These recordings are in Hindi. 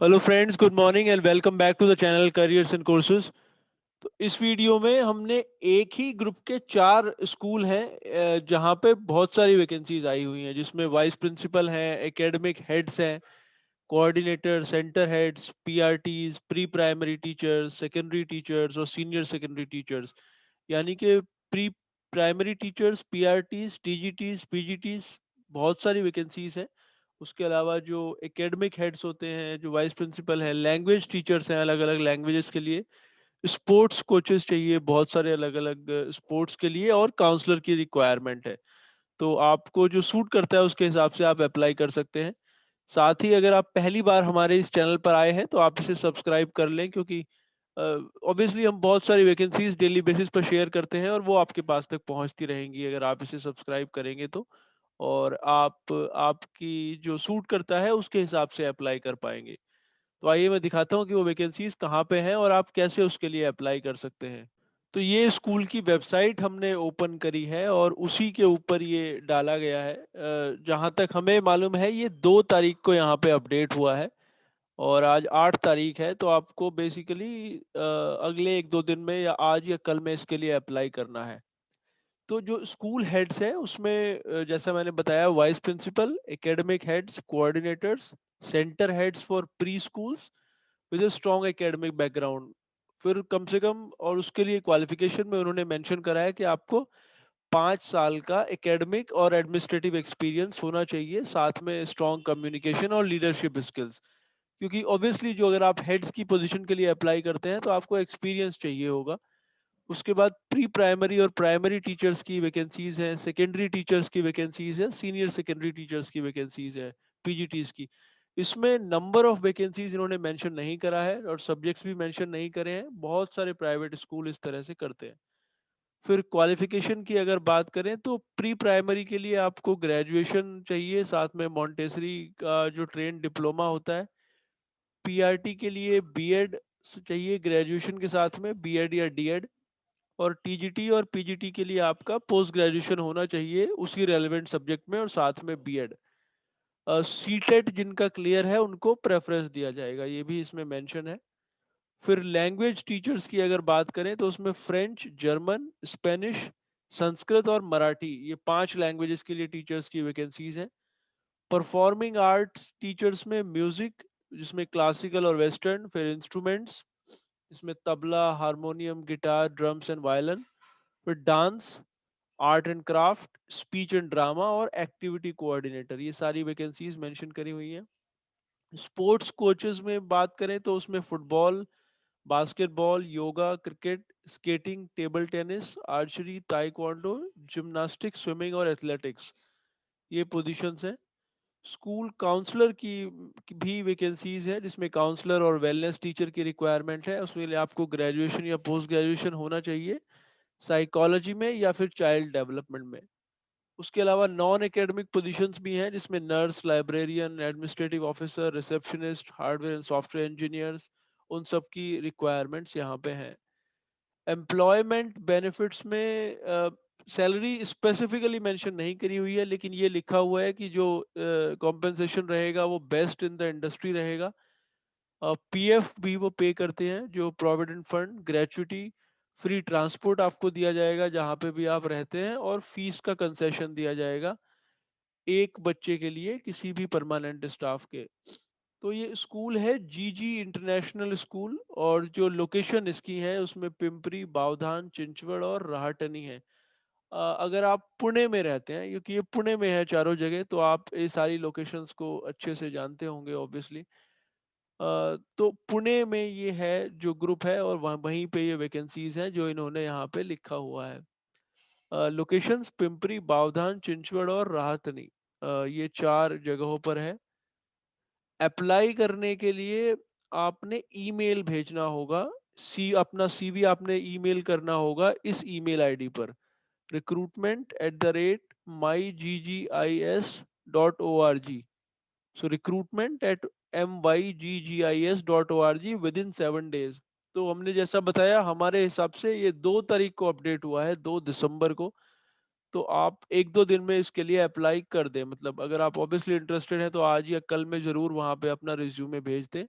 Hello friends, good morning and welcome back to the channel careers and courses. तो इस वीडियो में हमने एक ही ग्रुप के चार स्कूल हैं जहां पे बहुत सारी वैकेंसीज आई हुई हैं, जिसमें वाइस प्रिंसिपल हैं, एकेडमिक हेड्स हैं, coordinator, centre heads, PRTs, pre primary teachers, secondary teachers और सीनियर सेकेंडरी टीचर्स। यानी कि pre primary teachers, PRTs, TGTs, PGTs, बहुत सारी वैकेंसीज हैं। उसके अलावा जो एकेडमिक हेड्स होते हैं, जो वाइस प्रिंसिपल हैं, लैंग्वेज टीचर्स हैं अलग अलग लैंग्वेजेस के लिए, स्पोर्ट्स कोचेस चाहिए बहुत सारे अलग अलग स्पोर्ट्स के लिए, और काउंसलर की रिक्वायरमेंट है। तो आपको जो सूट करता है उसके हिसाब से आप अप्लाई कर सकते हैं। साथ ही अगर आप पहली बार हमारे इस चैनल पर आए हैं तो आप इसे सब्सक्राइब कर लें, क्योंकि ऑब्वियसली हम बहुत सारी वैकेंसीज डेली बेसिस पर शेयर करते हैं और वो आपके पास तक पहुंचती रहेंगी अगर आप इसे सब्सक्राइब करेंगे तो। और आप आपकी जो सूट करता है उसके हिसाब से अप्लाई कर पाएंगे। तो आइए मैं दिखाता हूँ कि वो वैकेंसीज कहाँ पे हैं और आप कैसे उसके लिए अप्लाई कर सकते हैं। तो ये स्कूल की वेबसाइट हमने ओपन करी है और उसी के ऊपर ये डाला गया है। जहाँ तक हमें मालूम है ये 2 तारीख को यहाँ पे अपडेट हुआ है और आज 8 तारीख है, तो आपको बेसिकली अगले 1-2 दिन में या आज या कल में इसके लिए अप्लाई करना है। तो जो स्कूल हेड्स है उसमें जैसा मैंने बताया, vice principal, academic heads, coordinators, centre heads for pre schools with a strong academic background. फिर कम से कम, और उसके लिए क्वालिफिकेशन में उन्होंने मेंशन करा है कि आपको 5 साल का एकेडमिक और एडमिनिस्ट्रेटिव एक्सपीरियंस होना चाहिए, साथ में स्ट्रॉन्ग कम्युनिकेशन और लीडरशिप स्किल्स। क्योंकि ऑब्वियसली जो अगर आप हेड्स की पोजीशन के लिए अप्लाई करते हैं तो आपको एक्सपीरियंस चाहिए होगा। उसके बाद प्री प्राइमरी और प्राइमरी टीचर्स की वैकेंसीज हैं, सेकेंडरी टीचर्स की वैकेंसीज है, सीनियर सेकेंडरी टीचर्स की वैकेंसीज है, पीजीटीज की। इसमें नंबर ऑफ वैकेंसीज इन्होंने मेंशन नहीं करा है और सब्जेक्ट्स भी मेंशन नहीं करे हैं। बहुत सारे प्राइवेट स्कूल इस तरह से करते हैं। फिर क्वालिफिकेशन की अगर बात करें तो प्री प्राइमरी के लिए आपको ग्रेजुएशन चाहिए, साथ में मॉन्टेसरी का जो ट्रेन डिप्लोमा होता है। पीआरटी के लिए बीएड चाहिए ग्रेजुएशन के साथ में, बीएड या डीएड। और टीजीटी और पीजीटी के लिए आपका पोस्ट ग्रेजुएशन होना चाहिए उसी रेलेवेंट सब्जेक्ट में और साथ में बीएड। सीटेट जिनका क्लियर है उनको प्रेफरेंस दिया जाएगा, ये भी इसमें मेंशन है। फिर लैंग्वेज टीचर्स की अगर बात करें तो उसमें फ्रेंच, जर्मन, स्पेनिश, संस्कृत और मराठी, ये 5 लैंग्वेजेस के लिए टीचर्स की वैकेंसीज हैं। परफॉर्मिंग आर्ट्स टीचर्स में म्यूजिक, जिसमें क्लासिकल और वेस्टर्न, फिर इंस्ट्रूमेंट्स, इसमें tabla, harmonium, guitar, drums and violin. फिर dance, art and craft, speech and drama और एक्टिविटी कोऑर्डिनेटर, ये सारी वैकेंसीज मेंशन करी हुई हैं। स्पोर्ट्स कोचेस में बात करें तो उसमें football, basketball, yoga, cricket, skating, table tennis, archery, taekwondo, gymnastics, swimming और एथलेटिक्स, ये पोजीशंस हैं। स्कूल काउंसलर की भी वैकेंसीज है, जिसमें काउंसलर और वेलनेस टीचर की रिक्वायरमेंट है। उसमें लिए आपको ग्रेजुएशन या पोस्ट ग्रेजुएशन होना चाहिए साइकोलॉजी में या फिर चाइल्ड डेवलपमेंट में। उसके अलावा नॉन एकेडमिक पोजीशंस भी हैं, जिसमें nurse, librarian, administrative officer, receptionist, hardware and software engineers, उन सब की रिक्वायरमेंट्स यहाँ पे हैं। एम्प्लॉयमेंट बेनिफिट्स में सैलरी स्पेसिफिकली मेंशन नहीं करी हुई है, लेकिन ये लिखा हुआ है कि जो कॉम्पेंसेशन रहेगा वो बेस्ट इन द इंडस्ट्री रहेगा। पीएफ भी वो पे करते हैं, जो provident fund, gratuity, free transport आपको दिया जाएगा जहाँ पे भी आप रहते हैं, और फीस का कंसेशन दिया जाएगा एक बच्चे के लिए किसी भी परमानेंट स्टाफ के। तो ये स्कूल है जीजी इंटरनेशनल स्कूल, और जो लोकेशन इसकी है उसमें पिंपरी, बावधान, चिंचवड़ और राहटनी है। अगर आप पुणे में रहते हैं, क्योंकि ये पुणे में है चारों जगह, तो आप ये सारी लोकेशंस को अच्छे से जानते होंगे ऑब्वियसली। तो पुणे में ये है जो ग्रुप है, और वहीं पे ये वैकेंसीज हैं जो इन्होंने यहाँ पे लिखा हुआ है। लोकेशंस पिंपरी, बावधान, चिंचवड़ और राहतनी, ये 4 जगहों पर है। अप्लाई करने के लिए आपने ईमेल भेजना होगा। अपना सीवी आपने ईमेल करना होगा इस ईमेल आईडी पर, recruitment@mygis.org। So recruitment@mygis.org with in 7 days. तो हमने जैसा बताया, हमारे हिसाब से ये 2 तारीख को अपडेट हुआ है, 2 दिसंबर को। तो आप 1-2 दिन में इसके लिए अप्लाई कर दें, मतलब अगर आप ऑब्वियसली इंटरेस्टेड हैं तो आज या कल में जरूर वहां पे अपना रिज्यूमे भेज दें।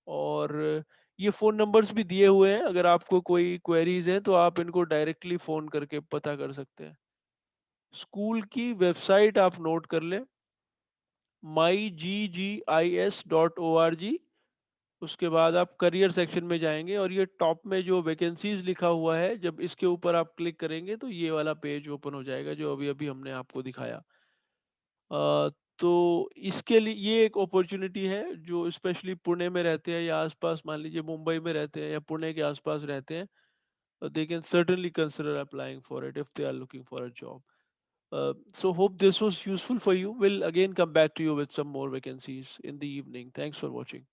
और ये फ़ोन नंबर्स भी दिए हुए हैं, अगर आपको कोई क्वेरीज़ हैं तो आप इनको डायरेक्टली फ़ोन करके पता कर सकते हैं। स्कूल की वेबसाइट आप नोट कर लें, mygis.org। उसके बाद आप करियर सेक्शन में जाएँगे और ये टॉप में जो वैकेंसीज़ लिखा हुआ है, जब इसके ऊपर आप क्लिक करेंगे तो ये वाला पेज ओपन हो जाएगा जो अभी-अभी हमने आपको दिखाया। अ, तो इसके लिए ये एक अपॉर्च्युनिटी है जो स्पेशली पुणे में रहते हैं या आस-पास, मान लीजिए मुंबई में रहते हैं या पुणे के आस-पास रहते हैं, they can certainly consider applying for it if they are looking for a job. So hope this was useful for you. We'll again come back to you with some more vacancies in the evening. Thanks for watching.